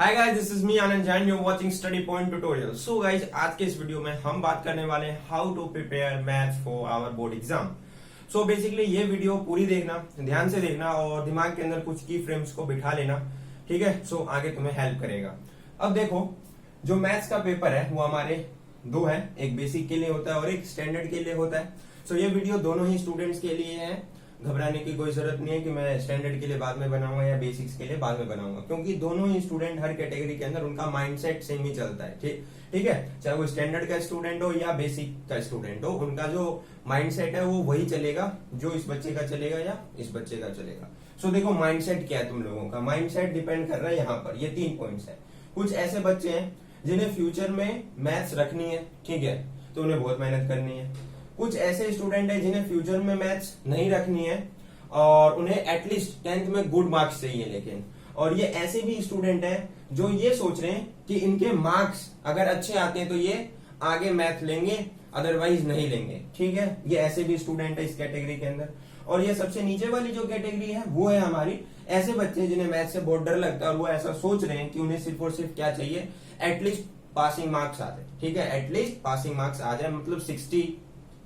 Hi guys, this is me Anand Jain, you are watching study point tutorial. So guys, आज के इस video में हम बात करने वाले हैं how to prepare maths for our board exam. So basically ये वीडियो पूरी देखना, ध्यान से देखना और दिमाग के अंदर कुछ की फ्रेम्स को बिठा लेना, ठीक है। सो आगे तुम्हें हेल्प करेगा। अब देखो, जो मैथ्स का पेपर है वो हमारे दो है, एक बेसिक के लिए होता है और एक स्टैंडर्ड के लिए होता है। सो ये वीडियो दोनों ही स्टूडेंट्स के लिए है, घबराने की कोई जरूरत नहीं है कि मैं स्टैंडर्ड के लिए बाद में बनाऊंगा या बेसिक्स के लिए बाद में बनाऊंगा, क्योंकि दोनों ही स्टूडेंट हर कैटेगरी के अंदर उनका माइंडसेट सेम ही चलता है। ठीक है, चाहे वो स्टैंडर्ड का स्टूडेंट हो या बेसिक का स्टूडेंट हो, उनका जो माइंडसेट है वो वही चलेगा जो इस बच्चे का चलेगा या इस बच्चे का चलेगा। सो देखो, माइंडसेट क्या है तुम लोगों का, माइंडसेट डिपेंड कर रहा है यहाँ पर, ये 3 पॉइंट्स है। कुछ ऐसे बच्चे हैं जिन्हें फ्यूचर में मैथ्स रखनी है, ठीक है, तो उन्हें बहुत मेहनत करनी है। कुछ ऐसे स्टूडेंट है जिन्हें फ्यूचर में मैथ्स नहीं रखनी है और उन्हें एटलीस्ट 10th में गुड मार्क्स चाहिए, लेकिन और ये ऐसे भी स्टूडेंट हैं जो ये सोच रहे हैं कि इनके मार्क्स अगर अच्छे आते हैं तो ये आगे मैथ लेंगे, अदरवाइज नहीं लेंगे, ठीक है। ये ऐसे भी स्टूडेंट है इस कैटेगरी के अंदर। और ये सबसे नीचे वाली जो कैटेगरी है वो है हमारी ऐसे बच्चे जिन्हें मैथ से बहुत डर लगता है और वो ऐसा सोच रहे हैं कि उन्हें सिर्फ और सिर्फ क्या चाहिए, एटलीस्ट पासिंग मार्क्स आ जाए, ठीक है, एटलीस्ट पासिंग मार्क्स आ जाए, मतलब 60,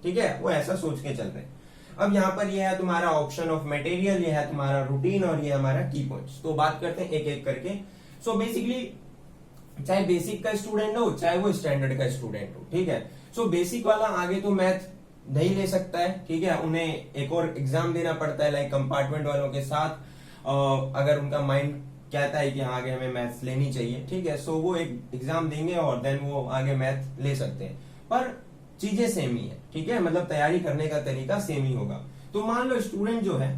ठीक है, वो ऐसा सोच के चल रहे हैं। अब यहाँ पर यह है तुम्हारा ऑप्शन ऑफ मटेरियल, यह है तुम्हारा रूटीन और ये हमारा की पॉइंट्स। तो बात करते हैं एक एक करके। सो बेसिकली चाहे बेसिक का स्टूडेंट हो चाहे वो स्टैंडर्ड का स्टूडेंट हो, ठीक है। सो बेसिक वाला आगे तो मैथ नहीं ले सकता है, ठीक है, उन्हें एक और एग्जाम देना पड़ता है लाइक कंपार्टमेंट वालों के साथ, अगर उनका माइंड कहता है कि हाँ आगे हमें मैथ्स लेनी चाहिए, ठीक है। सो वो एक एग्जाम देंगे और देन वो आगे मैथ ले सकते हैं, पर चीजें सेम ही है, ठीक है, मतलब तैयारी करने का तरीका सेम ही होगा। तो मान लो स्टूडेंट जो है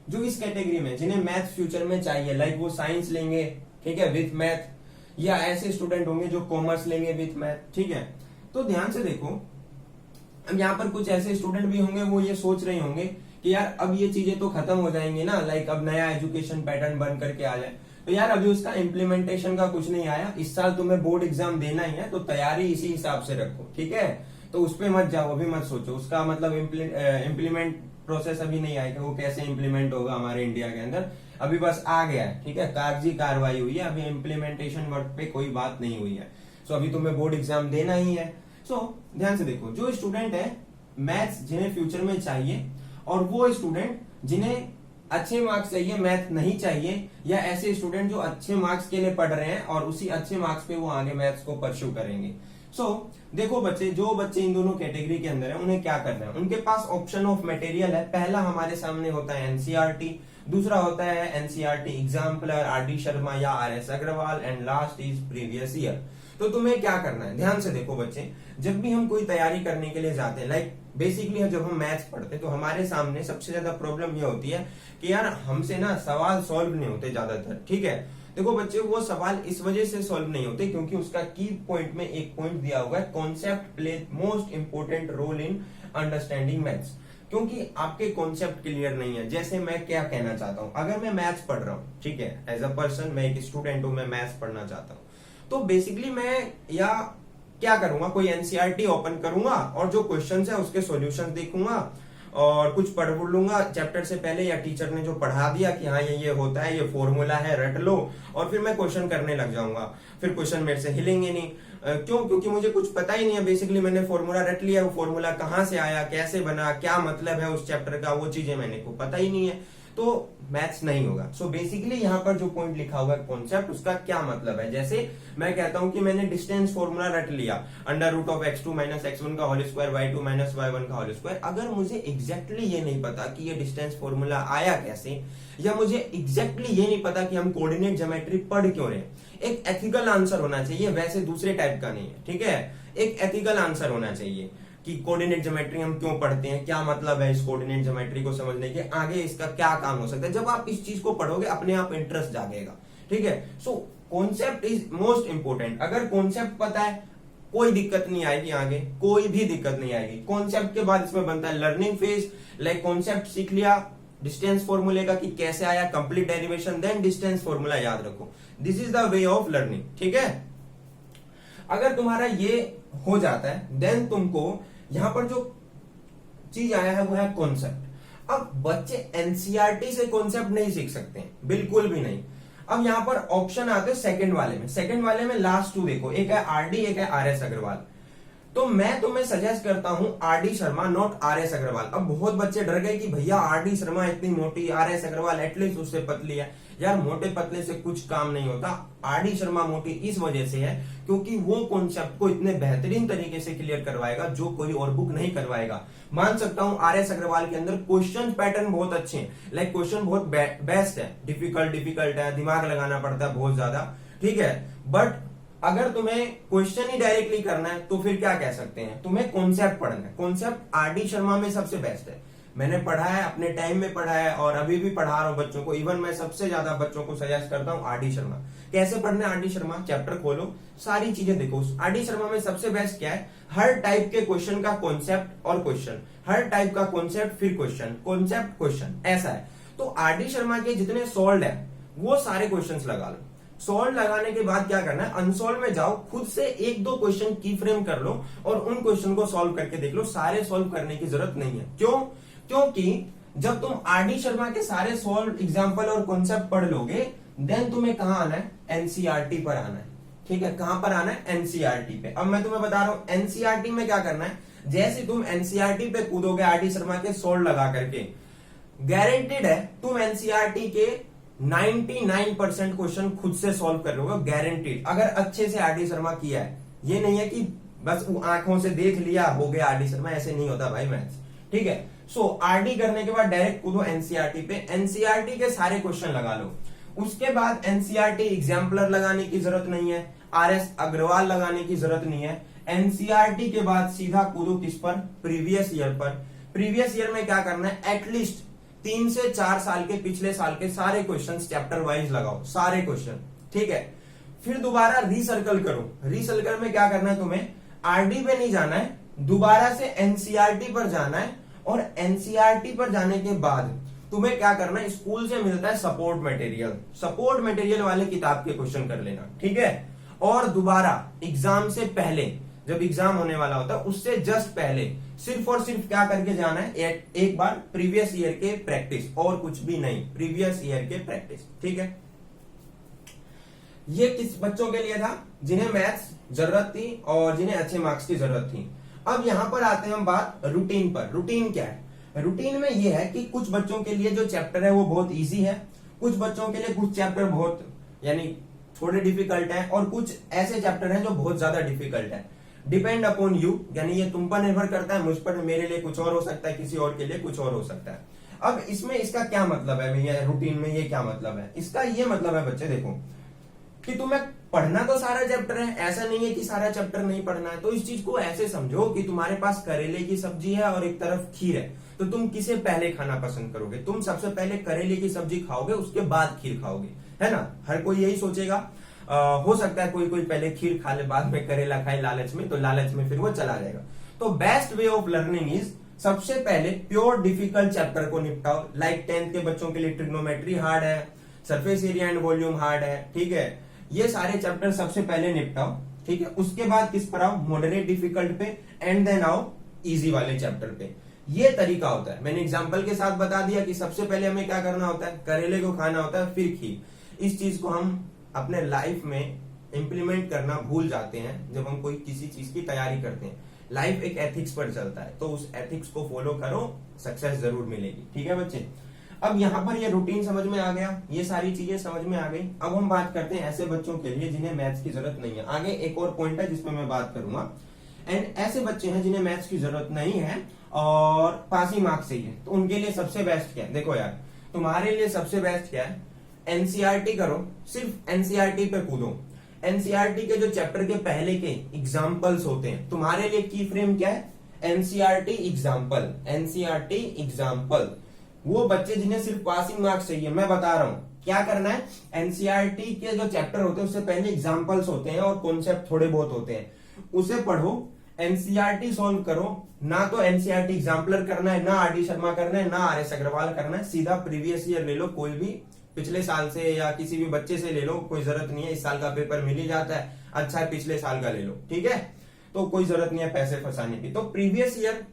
जो इस कैटेगरी में जिन्हें मैथ फ्यूचर में चाहिए, लाइक वो साइंस लेंगे, ठीक है, विथ मैथ, या ऐसे स्टूडेंट होंगे जो कॉमर्स लेंगे विथ मैथ, ठीक है। तो ध्यान से देखो, अब यहाँ पर कुछ ऐसे स्टूडेंट भी होंगे वो ये सोच रहे होंगे कि यार अब ये चीजें तो खत्म हो जाएंगी ना, लाइक अब नया एजुकेशन पैटर्न बन करके आ जाए, तो यार अभी उसका इम्प्लीमेंटेशन का कुछ नहीं आया, इस साल तुम्हें बोर्ड एग्जाम देना ही है, तो तैयारी इसी हिसाब से रखो, ठीक है। तो उस पर मत जाओ, अभी मत सोचो उसका मतलब इम्प्लीमेंट प्रोसेस अभी नहीं आया कि वो कैसे इम्प्लीमेंट होगा हमारे इंडिया के अंदर, अभी बस आ गया है, ठीक है, कागजी कार्रवाई हुई है, अभी इम्प्लीमेंटेशन वर्क पे कोई बात नहीं हुई है। सो अभी तुम्हें बोर्ड एग्जाम देना ही है। सो ध्यान से देखो, जो स्टूडेंट है मैथ्स जिन्हें फ्यूचर में चाहिए और वो स्टूडेंट जिन्हें अच्छे मार्क्स चाहिए, मैथ नहीं चाहिए, या ऐसे स्टूडेंट जो अच्छे मार्क्स के लिए पढ़ रहे हैं और उसी अच्छे मार्क्स पे वो आगे मैथ्स को परस्यू करेंगे। सो देखो बच्चे, जो बच्चे इन दोनों कैटेगरी के अंदर है उन्हें क्या करना है, उनके पास ऑप्शन ऑफ मटेरियल है। पहला हमारे सामने होता है एनसीईआरटी, दूसरा होता है एनसीईआरटी एग्जाम्पलर आर.डी. शर्मा या R S. Agarwal, and last is previous year. तो तुम्हें क्या करना है, ध्यान से देखो बच्चे, जब भी हम कोई तैयारी करने के लिए जाते हैं, लाइक बेसिकली जब हम मैथ्स पढ़ते हैं तो हमारे सामने सबसे ज्यादा प्रॉब्लम ये होती है कि यार हमसे ना सवाल सॉल्व नहीं होते ज्यादातर, ठीक है। देखो बच्चे, वो सवाल इस वजह से सॉल्व नहीं होते क्योंकि उसका की पॉइंट में एक पॉइंट दिया हुआ है, concept play most important role in understanding maths, क्योंकि आपके कॉन्सेप्ट क्लियर नहीं है। जैसे मैं क्या कहना चाहता हूं, अगर मैं मैथ्स पढ़ रहा हूं, ठीक है, एज अ पर्सन मैं एक स्टूडेंट हूं, मैं मैथ्स पढ़ना चाहता हूं, तो बेसिकली मैं या क्या करूंगा, कोई एनसीईआरटी ओपन करूंगा और जो क्वेश्चंस है उसके सॉल्यूशंस देखूंगा और कुछ पढ़ लूंगा चैप्टर से पहले, या टीचर ने जो पढ़ा दिया कि हाँ ये होता है, ये फॉर्मूला है, रट लो, और फिर मैं क्वेश्चन करने लग जाऊंगा। फिर क्वेश्चन मेरे से हिलेंगे नहीं, क्यों, क्योंकि मुझे कुछ पता ही नहीं है। बेसिकली मैंने फॉर्मूला रट लिया, वो फॉर्मूला कहाँ से आया, कैसे बना, क्या मतलब है उस चैप्टर का, वो चीजें मैंने को पता ही नहीं है, तो मैथ्स नहीं होगा। सो बेसिकली यहाँ पर जो पॉइंट लिखा हुआ है कॉन्सेप्ट, उसका क्या मतलब है। जैसे मैं कहता हूं कि मैंने डिस्टेंस फॉर्मूला रट लिया, under root of x2 minus x1 का whole square, y2 minus y1 का होल स्क्वायर। अगर मुझे एग्जैक्टली ये नहीं पता कि ये डिस्टेंस फॉर्मूला आया कैसे, या मुझे एग्जैक्टली ये नहीं पता कि हम कोऑर्डिनेट ज्योमेट्री पढ़ क्यों रहे, एक एथिकल आंसर होना चाहिए, वैसे दूसरे टाइप का नहीं है, ठीक है, एक एथिकल आंसर होना चाहिए कि कोऑर्डिनेट ज्योमेट्री हम क्यों पढ़ते हैं, क्या मतलब है इस कोऑर्डिनेट ज्योमेट्री को समझने के, आगे इसका क्या काम हो सकता है। जब आप इस चीज को पढ़ोगे अपने आप इंटरेस्ट जागेगा, ठीक है। So concept is most important. अगर कॉन्सेप्ट पता है कोई दिक्कत नहीं आएगी, आगे कोई भी दिक्कत नहीं आएगी। कॉन्सेप्ट के बाद इसमें बनता है लर्निंग फेज, लाइक कॉन्सेप्ट सीख लिया डिस्टेंस फॉर्मूले का कि कैसे आया, complete derivation, then distance formula याद रखो। This is the way of learning, ठीक है। अगर तुम्हारा ये हो जाता है देन तुमको यहां पर जो चीज आया है वो है कॉन्सेप्ट। अब बच्चे एनसीईआरटी से कॉन्सेप्ट नहीं सीख सकते, बिल्कुल भी नहीं। अब यहाँ पर ऑप्शन आते हैं सेकंड वाले में। सेकंड वाले में लास्ट टू देखो, एक है आरडी, एक है आरएस अग्रवाल। तो मैं तुम्हें सजेस्ट करता हूं R D Sharma, not R S Agarwal. अब बहुत बच्चे डर गए कि भैया आरडी शर्मा इतनी मोटी, आरएस अग्रवाल एटलीस्ट उससे पतली है। यार मोटे पतले से कुछ काम नहीं होता। आरडी शर्मा मोटी इस वजह से है क्योंकि वो कॉन्सेप्ट को इतने बेहतरीन तरीके से क्लियर करवाएगा जो कोई और बुक नहीं करवाएगा। मान सकता हूं आरएस अग्रवाल के अंदर क्वेश्चन पैटर्न बहुत अच्छे हैं, लाइक क्वेश्चन बहुत बेस्ट है, डिफिकल्ट है, दिमाग लगाना पड़ता है बहुत ज्यादा, ठीक है। बट अगर तुम्हें क्वेश्चन ही डायरेक्टली करना है तो फिर क्या कह सकते हैं, तुम्हें कॉन्सेप्ट पढ़ना है। कॉन्सेप्ट आरडी शर्मा में सबसे बेस्ट है। मैंने पढ़ा है, अपने टाइम में पढ़ा है और अभी भी पढ़ा रहा हूं बच्चों को। इवन मैं सबसे ज्यादा बच्चों को सजेस्ट करता हूं आरडी शर्मा। कैसे पढ़ना है आरडी शर्मा, चैप्टर खोलो, सारी चीजें देखो। आरडी शर्मा में सबसे बेस्ट क्या है, हर टाइप के क्वेश्चन का कॉन्सेप्ट और क्वेश्चन, हर टाइप का कॉन्सेप्ट फिर क्वेश्चन, कॉन्सेप्ट क्वेश्चन, ऐसा है। तो आरडी शर्मा के जितने सॉल्व है वो सारे क्वेश्चन लगा लो। सॉल्व लगाने के बाद क्या करना है, अनसॉल्व में जाओ, खुद से एक दो क्वेश्चन की फ्रेम कर लो और उन क्वेश्चन को सॉल्व करके देख लो। सारे सॉल्व करने की जरूरत नहीं है। क्यों? क्योंकि जब तुम आरडी शर्मा के सारे सॉल्व एग्जांपल और कॉन्सेप्ट पढ़ लोगे, देन तुम्हें कहां आना है, एनसीईआरटी पर आना है। ठीक है, कहां पर आना है, एनसीईआरटी पे। अब मैं तुम्हें बता रहा हूं एनसीईआरटी में क्या करना है। जैसे तुम एनसीईआरटी पे कूदोगे आरडी शर्मा के सॉल्व लगा करके, गारंटेड है तुम एनसीईआरटी के 99% क्वेश्चन खुद से सॉल्व कर लोगे, गारंटीड। अगर अच्छे से आरडी शर्मा किया है, ये नहीं है कि बस आंखों से देख लिया हो गया आरडी शर्मा, ऐसे नहीं होता भाई मैथ्स, ठीक है। सो आरडी करने के बाद डायरेक्ट कूदो एनसीईआरटी पे, एनसीईआरटी के सारे क्वेश्चन लगा लो। उसके बाद एनसीईआरटी एग्जाम्पलर लगाने की जरूरत नहीं है, आरएस अग्रवाल लगाने की जरूरत नहीं है। एनसीईआरटी के बाद सीधा कूदो किस पर, प्रीवियस ईयर पर। प्रीवियस ईयर में क्या करना है, एटलीस्ट 3 से 4 साल के, पिछले साल के सारे क्वेश्चंस चैप्टर वाइज लगाओ, सारे क्वेश्चन, ठीक है। फिर दोबारा रीसर्कल करो। रीसर्कल में क्या करना है, तुम्हें आरडी पे नहीं जाना है, दोबारा से एनसीईआरटी पर जाना है। और एनसीईआरटी पर जाने के बाद तुम्हें क्या करना है, स्कूल से मिलता है सपोर्ट मटेरियल, सपोर्ट मटेरियल वाले किताब के क्वेश्चन कर लेना, ठीक है। और दोबारा एग्जाम से पहले, जब एग्जाम होने वाला होता है उससे जस्ट पहले सिर्फ और सिर्फ क्या करके जाना है, एक बार प्रीवियस ईयर के प्रैक्टिस, और कुछ भी नहीं, प्रीवियस ईयर के प्रैक्टिस, ठीक है। ये किस बच्चों के लिए था, जिन्हें मैथ्स जरूरत थी और जिन्हें अच्छे मार्क्स की जरूरत थी। अब यहां पर आते हैं हम बात रूटीन पर। रूटीन क्या है, रूटीन में यह है कि कुछ बच्चों के लिए जो चैप्टर है वो बहुत इजी है, कुछ बच्चों के लिए कुछ चैप्टर बहुत यानी थोड़े डिफिकल्ट है, और कुछ ऐसे चैप्टर हैं जो बहुत ज्यादा डिफिकल्ट है। डिपेंड अपॉन यू, यानी ये तुम पर निर्भर करता है, मुझ पर, मेरे लिए कुछ और हो सकता है, किसी और के लिए कुछ और हो सकता है। अब इसमें इसका क्या मतलब है भैया, रूटीन में ये क्या मतलब है, इसका ये मतलब है बच्चे देखो कि तुम्हें पढ़ना तो सारा चैप्टर है, ऐसा नहीं है कि सारा चैप्टर नहीं पढ़ना है। तो इस चीज को ऐसे समझो कि तुम्हारे पास करेले की सब्जी है और एक तरफ खीर है, तो तुम किसे पहले खाना पसंद करोगे, तुम सबसे पहले करेले की सब्जी खाओगे, उसके बाद खीर खाओगे, है ना। हर कोई यही सोचेगा। हो सकता है कोई कोई पहले खीर खा ले, बाद में करेला खाए लालच में, तो लालच में फिर वो चला जाएगा। तो best way of learning is, सबसे पहले प्योर डिफिकल्ट चैप्टर को निपटाओ। लाइक 10th के बच्चों के लिए ट्रिग्नोमेट्री हार्ड है, surface area and volume hard है, ठीक है। ये सारे चैप्टर सबसे पहले निपटाओ, ठीक है। उसके बाद किस पर आओ, मॉडरेट डिफिकल्ट पे, एंड देन आओ इजी वाले चैप्टर पे। ये तरीका होता है। मैंने एग्जांपल के साथ बता दिया कि सबसे पहले हमें क्या करना होता है, करेले को खाना होता है, फिर खीर। इस चीज को हम अपने लाइफ में इंप्लीमेंट करना भूल जाते हैं जब हम कोई किसी चीज की तैयारी करते हैं। लाइफ एक एथिक्स पर चलता है, तो उस एथिक्स को फॉलो करो, सक्सेस जरूर मिलेगी, ठीक है बच्चे। अब यहाँ पर ये रूटीन समझ में आ गया, ये सारी चीजें समझ में आ गई। अब हम बात करते हैं ऐसे बच्चों के लिए जिन्हें मैथ्स की जरूरत नहीं है। आगे एक और पॉइंट है जिसमें मैं बात करूंगा। एंड ऐसे बच्चे हैं जिन्हें मैथ्स की जरूरत नहीं है और पासिंग मार्क्स चाहिए, तो उनके लिए सबसे बेस्ट क्या है, देखो यार तुम्हारे लिए सबसे बेस्ट क्या है, एनसीईआरटी करो, सिर्फ एनसीईआरटी पे कूदो। एनसीईआरटी के जो चैप्टर के पहले के एग्जाम्पल्स होते हैं, तुम्हारे लिए की फ्रेम क्या है, एनसीईआरटी एग्जाम्पल, एनसीईआरटी एग्जाम्पल। वो बच्चे जिन्हें सिर्फ पासिंग मार्क्स चाहिए, मैं बता रहा हूं क्या करना है। एनसीईआरटी के जो चैप्टर होते हैं उससे पहले एग्जाम्पल्स होते हैं और कॉन्सेप्ट थोड़े बहुत होते हैं, उसे पढ़ो, एनसीईआरटी सॉल्व करो। ना तो एनसीईआरटी एग्जाम्पलर करना है, ना आरडी शर्मा करना है, ना आरएस अग्रवाल करना है, सीधा प्रीवियस ईयर ले लो, कोई भी पिछले साल से या किसी भी बच्चे से ले लो, कोई जरूरत नहीं है, इस साल का पेपर मिल ही जाता है, अच्छा है पिछले साल का ले लो, ठीक है। तो कोई जरूरत नहीं है पैसे फंसाने की। तो प्रीवियस ईयर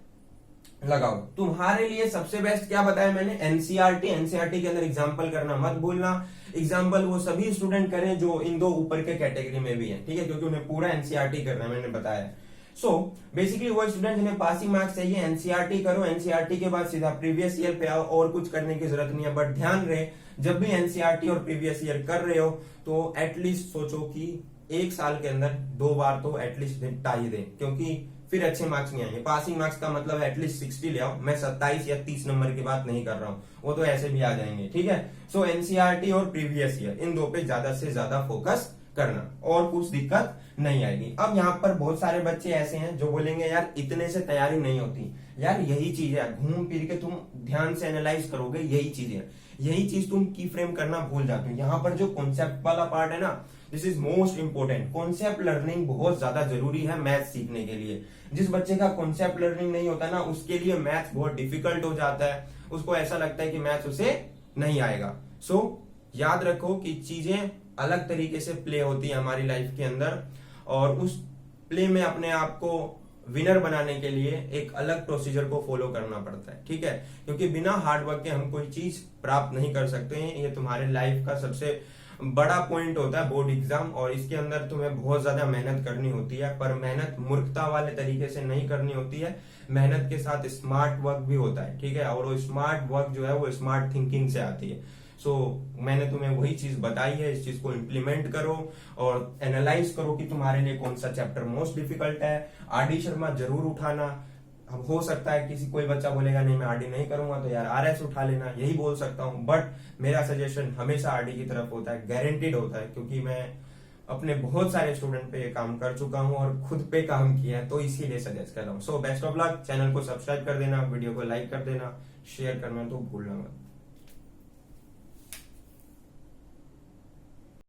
लगाओ। तुम्हारे लिए सबसे बेस्ट क्या बताया मैंने, एनसीईआरटी। एनसीईआरटी के अंदर एग्जाम्पल करना मत भूलना। एग्जाम्पल वो सभी स्टूडेंट करें जो इन दो ऊपर के कैटेगरी में भी है, ठीक है, क्योंकि उन्हें पूरा एनसीईआरटी करना है, मैंने बताया। सो बेसिकली वो स्टूडेंट जिन्हें पासिंग मार्क्स चाहिए, एनसीईआरटी करो। एनसीईआरटी के बाद सीधा प्रीवियस ईयर पे आओ, और कुछ करने की जरूरत नहीं है। बट ध्यान रहे, जब भी एनसीईआरटी और प्रीवियस ईयर कर रहे हो तो एटलीस्ट सोचो कि एक साल के अंदर 2 बार तो एटलीस्ट निपटा ही दे, क्योंकि फिर अच्छे मार्क्स नहीं आएंगे। पासिंग मार्क्स का मतलब एटलीस्ट 60 ले आओ। मैं 27 या 30 नंबर की बात नहीं कर रहा हूं, वो तो ऐसे भी आ जाएंगे, ठीक है। सो एनसीईआरटी और प्रीवियस ईयर, इन दो पे ज्यादा से ज्यादा फोकस करना, और कुछ दिक्कत नहीं आएगी। अब यहाँ पर बहुत सारे बच्चे ऐसे हैं जो बोलेंगे यार इतने से तैयारी नहीं होती। यार यही चीज है, घूम फिर के तुम ध्यान से एनालाइज करोगे, यही चीज है। यही चीज तुम की फ्रेम करना भूल जाते हो। यहाँ पर जो कॉन्सेप्ट वाला पार्ट है ना, this is most important. Concept learning बहुत ज्यादा जरूरी है मैथ सीखने के लिए। जिस बच्चे का कॉन्सेप्ट लर्निंग नहीं होता ना, उसके लिए मैथ बहुत डिफिकल्ट हो जाता है। उसको ऐसा लगता है कि मैथ उसे नहीं आएगा। सो याद रखो कि चीजें अलग तरीके से प्ले होती है हमारी लाइफ के अंदर, और उस प्ले में अपने आप को विनर बनाने के लिए एक अलग प्रोसीजर को फॉलो करना पड़ता है, ठीक है। क्योंकि बिना हार्डवर्क के हम कोई चीज प्राप्त नहीं कर सकते हैं। ये तुम्हारे लाइफ का सबसे बड़ा पॉइंट होता है बोर्ड एग्जाम, और इसके अंदर तुम्हें बहुत ज्यादा मेहनत करनी होती है। पर मेहनत मूर्खता वाले तरीके से नहीं करनी होती है, मेहनत के साथ स्मार्ट वर्क भी होता है, ठीक है। और वो स्मार्ट वर्क जो है वो स्मार्ट थिंकिंग से आती है। सो मैंने तुम्हें वही चीज बताई है, इस चीज को इम्प्लीमेंट करो और एनालाइज करो कि तुम्हारे लिए कौन सा चैप्टर मोस्ट डिफिकल्ट है। आरडी शर्मा जरूर उठाना। अब हो सकता है किसी कोई बच्चा बोलेगा नहीं मैं आरडी नहीं करूंगा, तो यार आरएस उठा लेना, यही बोल सकता हूं। बट मेरा सजेशन हमेशा आरडी की तरफ होता है, गारंटीड होता है, क्योंकि मैं अपने बहुत सारे स्टूडेंट पे ये काम कर चुका हूं और खुद पे काम किया है, तो इसीलिए सजेस्ट कर रहा हूं। So best of luck. Channel को सब्सक्राइब कर देना, वीडियो को लाइक कर देना, शेयर करना तो भूलना मत।